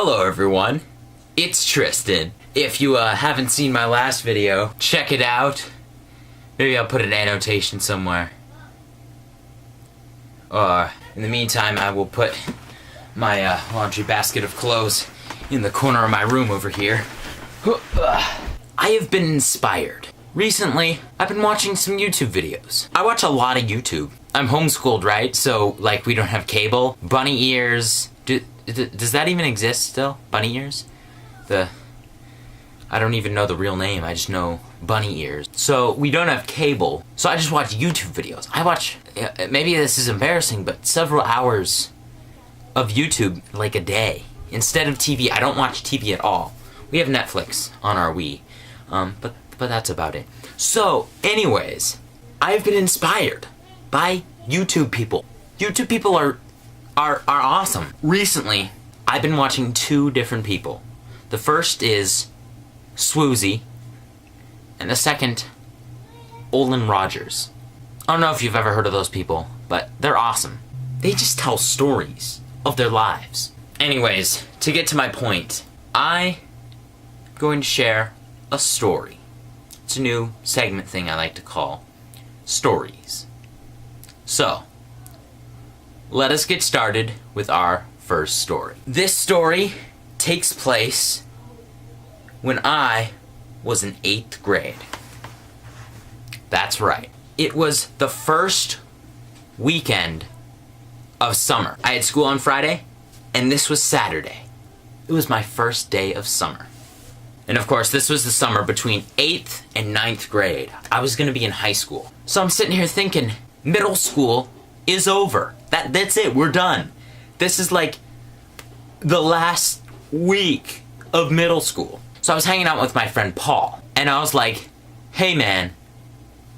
Hello everyone, it's Tristan. If you haven't seen my last video, check it out. Maybe I'll put an annotation somewhere. In the meantime, I will put my laundry basket of clothes in the corner of my room over here. I have been inspired. Recently, I've been watching some YouTube videos. I watch a lot of YouTube. I'm homeschooled, right? So, like, we don't have cable. Bunny ears. Does that even exist still? Bunny ears? I don't even know the real name. I just know bunny ears. So, we don't have cable. So I just watch YouTube videos. I watch, maybe this is embarrassing, but several hours of YouTube, like a day. Instead of TV, I don't watch TV at all. We have Netflix on our Wii. But that's about it. So, anyways, I've been inspired by YouTube people. YouTube people are awesome. Recently, I've been watching two different people. The first is Swoozy, and the second, Olin Rogers. I don't know if you've ever heard of those people, but they're awesome. They just tell stories of their lives. Anyways, to get to my point, I'm going to share a story. It's a new segment thing I like to call Stories. So, let us get started with our first story. This story takes place when I was in 8th grade. That's right. It was the first weekend of summer. I had school on Friday, and this was Saturday. It was my first day of summer. And of course, this was the summer between 8th and 9th grade. I was gonna be in high school. So I'm sitting here thinking, middle school is over. That's it, we're done. This is like the last week of middle school. So I was hanging out with my friend Paul, and I was like, hey man,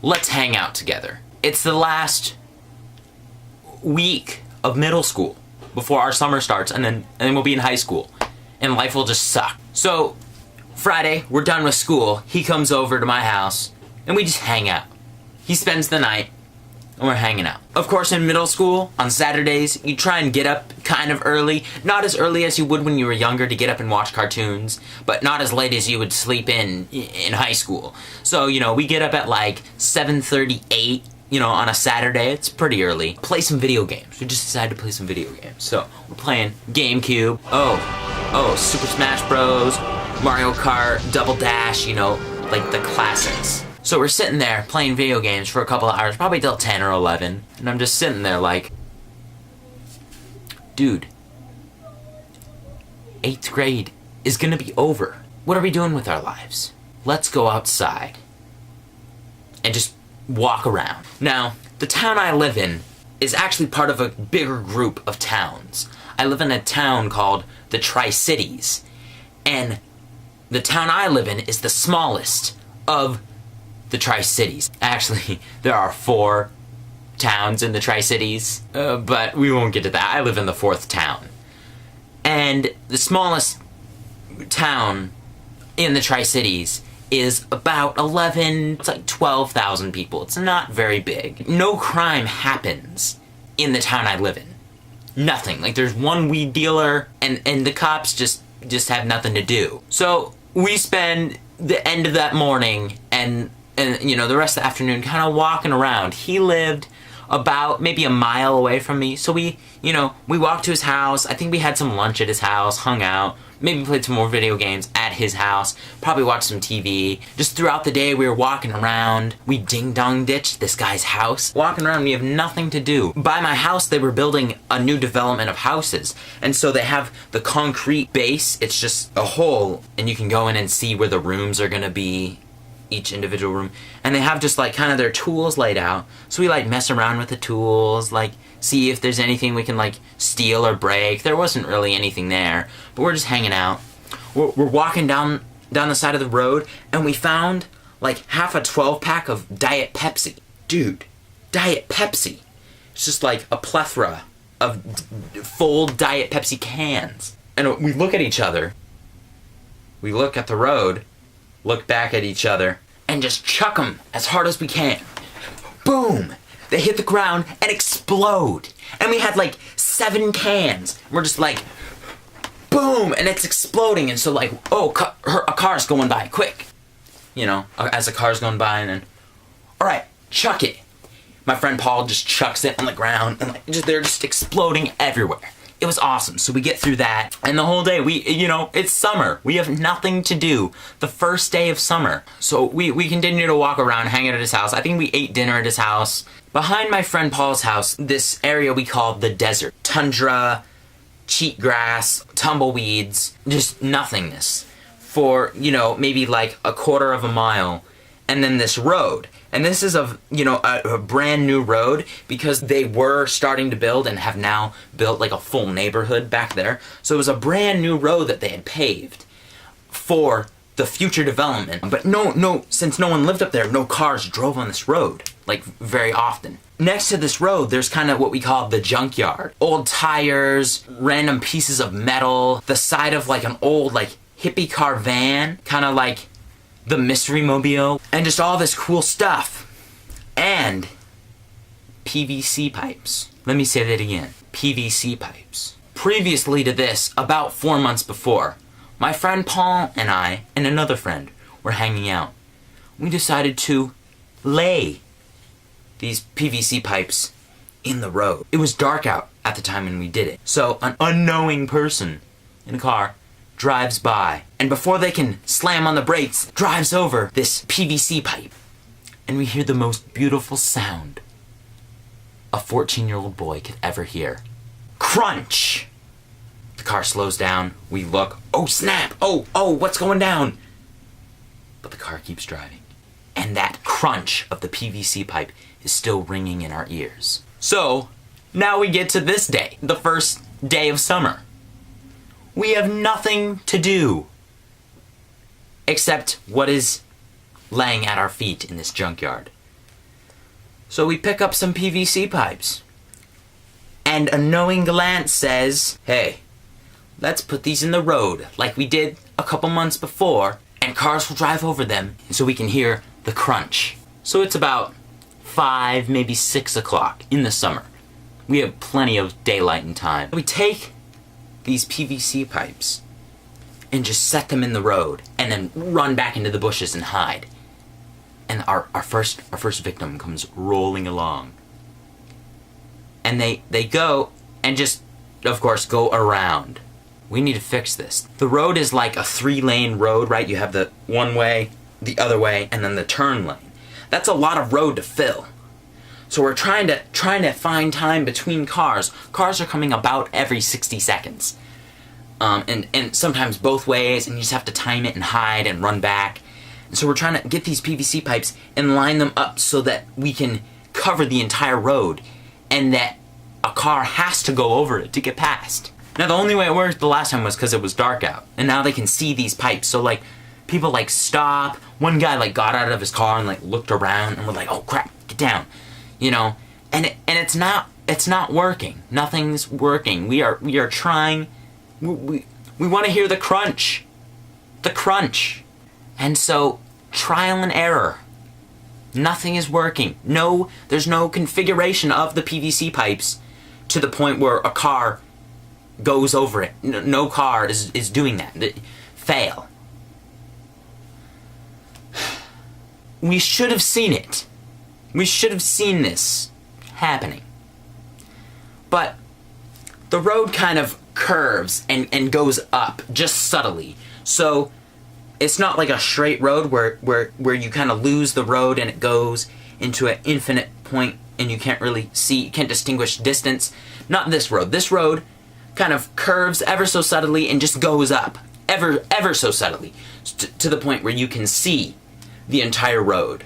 let's hang out together. It's the last week of middle school before our summer starts, and then we'll be in high school, and life will just suck. So Friday, we're done with school, he comes over to my house, and we just hang out. He spends the night, and we're hanging out. Of course, in middle school, on Saturdays, you try and get up kind of early. Not as early as you would when you were younger to get up and watch cartoons, but not as late as you would sleep in high school. So, we get up at like 7:38, on a Saturday. It's pretty early. Play some video games. We just decided to play some video games. So, we're playing GameCube. Oh, Super Smash Bros., Mario Kart, Double Dash, like the classics. So we're sitting there playing video games for a couple of hours, probably till 10 or 11, and I'm just sitting there like, dude, 8th grade is gonna be over. What are we doing with our lives? Let's go outside and just walk around. Now, the town I live in is actually part of a bigger group of towns. I live in a town called the Tri-Cities, and the town I live in is the smallest of the Tri-Cities. Actually, there are 4 towns in the Tri-Cities, but we won't get to that. I live in the 4th town. And the smallest town in the Tri-Cities is about 12,000 people. It's not very big. No crime happens in the town I live in. Nothing. Like, there's one weed dealer, and the cops just have nothing to do. So we spend the end of that morning and the rest of the afternoon kind of walking around. He lived about maybe a mile away from me, so we walked to his house. I think we had some lunch at his house, hung out, maybe played some more video games at his house, probably watched some TV. Just throughout the day, we were walking around. We ding-dong ditched this guy's house. Walking around, we have nothing to do. By my house, they were building a new development of houses, and so they have the concrete base. It's just a hole, and you can go in and see where the rooms are gonna be, each individual room, and they have just like kind of their tools laid out, so we like mess around with the tools, like see if there's anything we can like steal or break. There wasn't really anything there, but we're just hanging out. We're walking down the side of the road, and we found like half a 12-pack of Diet Pepsi. Dude, Diet Pepsi. It's just like a plethora of full Diet Pepsi cans. And we look at each other, we look at the road, look back at each other, and just chuck them as hard as we can. Boom! They hit the ground and explode. And we had like 7 cans. We're just like, boom, and it's exploding. And so like, oh, a car's going by, quick. You know, as a car's going by, and then, all right, chuck it. My friend Paul just chucks it on the ground, and like, they're just exploding everywhere. It was awesome. So we get through that, and the whole day, it's summer. We have nothing to do. The first day of summer. So we continue to walk around, hang out at his house. I think we ate dinner at his house. Behind my friend Paul's house, this area we call the desert. Tundra, cheatgrass, tumbleweeds, just nothingness. For, maybe like a quarter of a mile. And then this road. And this is a brand new road because they were starting to build and have now built like a full neighborhood back there. So it was a brand new road that they had paved for the future development. But since no one lived up there, no cars drove on this road, like very often. Next to this road, there's kind of what we call the junkyard. Old tires, random pieces of metal, the side of like an old like hippie car van, kind of like the Mystery Mobile, and just all this cool stuff. And PVC pipes. Let me say that again. PVC pipes. Previously to this, about 4 months before, my friend Paul and I and another friend were hanging out. We decided to lay these PVC pipes in the road. It was dark out at the time when we did it. So an unknowing person in a car drives by, and before they can slam on the brakes, drives over this PVC pipe. And we hear the most beautiful sound a 14-year-old boy could ever hear. Crunch! The car slows down, we look, oh snap, oh, what's going down? But the car keeps driving. And that crunch of the PVC pipe is still ringing in our ears. So, now we get to this day, the first day of summer. We have nothing to do except what is laying at our feet in this junkyard. So we pick up some PVC pipes, and a knowing glance says, hey, let's put these in the road like we did a couple months before, and cars will drive over them so we can hear the crunch. So it's about 5, maybe 6 o'clock in the summer. We have plenty of daylight and time. We take these PVC pipes and just set them in the road and then run back into the bushes and hide. And our first victim comes rolling along. And they go and just, of course, go around. We need to fix this. The road is like a 3-lane road, right? You have the one way, the other way, and then the turn lane. That's a lot of road to fill. So we're trying to find time between cars. Cars are coming about every 60 seconds. And sometimes both ways, and you just have to time it and hide and run back. And so we're trying to get these PVC pipes and line them up so that we can cover the entire road and that a car has to go over it to get past. Now the only way it worked the last time was because it was dark out. And now they can see these pipes. So like, people like stop. One guy like got out of his car and like looked around and was like, oh crap, get down. And it's not working. Nothing's working. We are trying. We want to hear the crunch. The crunch. And so, trial and error. Nothing is working. There's no configuration of the PVC pipes to the point where a car goes over it. No car is doing that. Fail. We should have seen it. We should have seen this happening. But the road kind of curves and goes up just subtly. So it's not like a straight road where you kind of lose the road and it goes into an infinite point and you can't really see, you can't distinguish distance. Not this road. This road kind of curves ever so subtly and just goes up ever so subtly to the point where you can see the entire road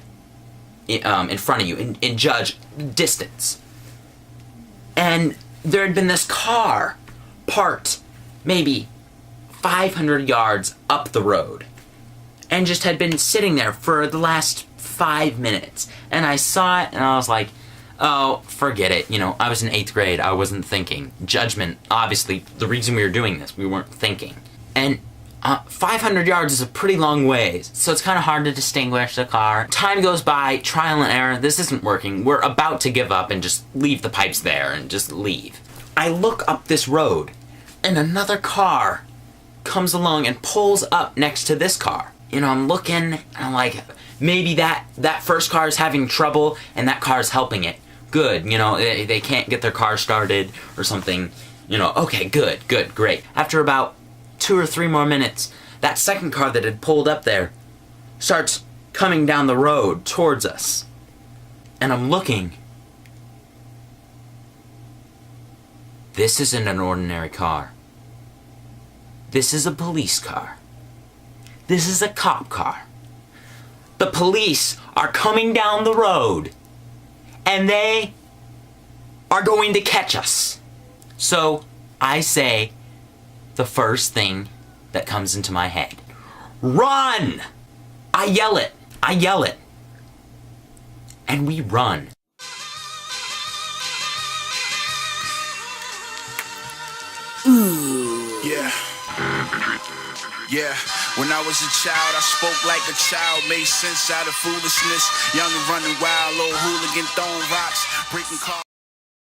in front of you and judge distance. And there had been this car parked maybe 500 yards up the road and just had been sitting there for the last 5 minutes. And I saw it and I was like, oh, forget it. I was in 8th grade. I wasn't thinking. Judgment, obviously, the reason we were doing this, we weren't thinking. And 500 yards is a pretty long ways, so it's kind of hard to distinguish the car. Time goes by, trial and error, this isn't working. We're about to give up and just leave the pipes there and just leave. I look up this road, and another car comes along and pulls up next to this car. You know, I'm looking, and I'm like, maybe that first car is having trouble, and that car is helping it. Good, you know, they can't get their car started or something. You know, okay, good, great. After about 2 or 3 more minutes, that second car that had pulled up there starts coming down the road towards us. And I'm looking. This isn't an ordinary car. This is a police car. This is a cop car. The police are coming down the road, and they are going to catch us. So I say the first thing that comes into my head. Run! I yell it. And we run. Yeah, when I was a child, I spoke like a child, made sense out of foolishness. Young and running wild, old hooligan throwing rocks, breaking cars.